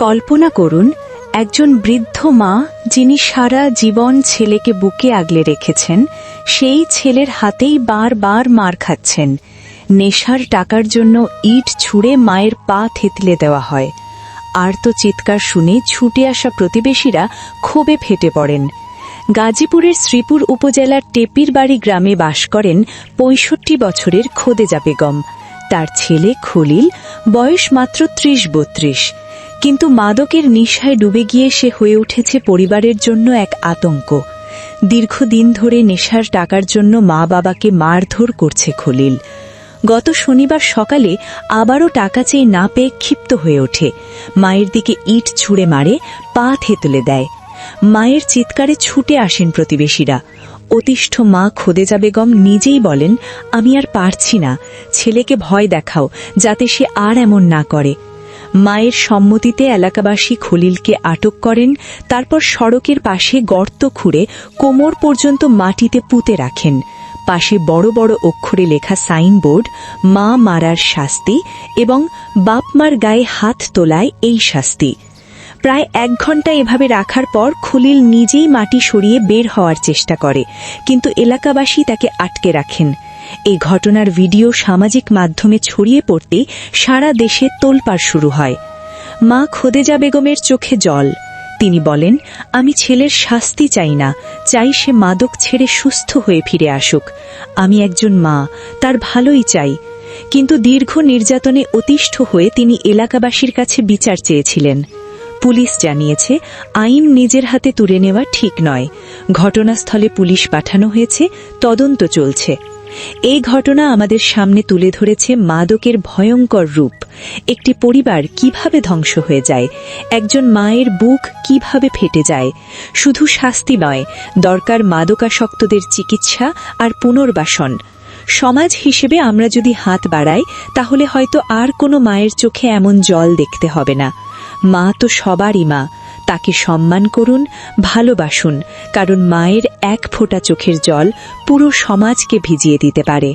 কল্পনা করুন একজন বৃদ্ধ মা যিনি সারা জীবন ছেলেকে বুকে আগলে রেখেছেন, সেই ছেলের হাতেই বারবার মার খাচ্ছেন। নেশার টাকার জন্য ইট ছুঁড়ে মায়ের পা থেতলে দেওয়া হয়। আর্ত চিৎকার শুনে ছুটে আসা প্রতিবেশীরা ক্ষোভে ফেটে পড়েন। গাজীপুরের শ্রীপুর উপজেলার টেপির বাড়ি গ্রামে বাস করেন ৬৫ বছরের খোদেজা বেগম। তার ছেলে খলিল, বয়স মাত্র ৩০-৩২। কিন্তু মাদকের নেশায় ডুবে গিয়ে সে হয়ে উঠেছে পরিবারের জন্য এক আতঙ্ক। দীর্ঘদিন ধরে নেশার টাকার জন্য মা বাবাকে মারধর করছে খলিল। গত শনিবার সকালে আবারও টাকা চেয়ে না পেয়ে ক্ষিপ্ত হয়ে ওঠে। মায়ের দিকে ইট ছুঁড়ে মারে, পা থেতলে দেয়। মায়ের চিৎকারে ছুটে আসেন প্রতিবেশীরা। অতিষ্ঠ মা খোদেজা বেগম নিজেই বলেন, আমি আর পারছি না, ছেলেকে ভয় দেখাও যাতে সে আর এমন না করে। মায়ের সম্মতিতে এলাকাবাসী খলিলকে আটক করেন। তারপর সড়কের পাশে গর্ত খুঁড়ে কোমর পর্যন্ত মাটিতে পুঁতে রাখেন। পাশে বড় বড় অক্ষরে লেখা সাইনবোর্ড, মা মারার শাস্তি এবং বাপ মার গায়ে হাত তোলায় এই শাস্তি। প্রায় ১ ঘণ্টা এভাবে রাখার পর খলিল নিজেই মাটি সরিয়ে বের হওয়ার চেষ্টা করে, কিন্তু এলাকাবাসী তাকে আটকে রাখেন। এই ঘটনার ভিডিও সামাজিক মাধ্যমে ছড়িয়ে পড়তেই সারা দেশে তোলপাড় শুরু হয়। মা খোদেজা বেগমের চোখে জল। তিনি বলেন, আমি ছেলের শাস্তি চাই না, চাই সে মাদক ছেড়ে সুস্থ হয়ে ফিরে আসুক। আমি একজন মা, তার ভালোই চাই। কিন্তু দীর্ঘ নির্যাতনে অতিষ্ঠ হয়ে তিনি এলাকাবাসীর কাছে বিচার চেয়েছিলেন। পুলিশ জানিয়েছে, আইন নিজের হাতে তুলে নেওয়া ঠিক নয়। ঘটনাস্থলে পুলিশ পাঠানো হয়েছে, তদন্ত চলছে। এই ঘটনা আমাদের সামনে তুলে ধরেছে মাদকের ভয়ঙ্কর রূপ। একটি পরিবার কিভাবে ধ্বংস হয়ে যায়, একজন মায়ের বুক কিভাবে ফেটে যায়। শুধু শাস্তি নয়, দরকার মাদকাসক্তদের চিকিৎসা আর পুনর্বাসন। সমাজ হিসেবে আমরা যদি হাত বাড়াই, তাহলে হয়তো আর কোনো মায়ের চোখে এমন জল দেখতে হবে না। মা তো সবারই মা, তাকে সম্মান করুন, ভালোবাসুন, কারণ মায়ের এক ফোঁটা চোখের জল পুরো সমাজকে ভিজিয়ে দিতে পারে।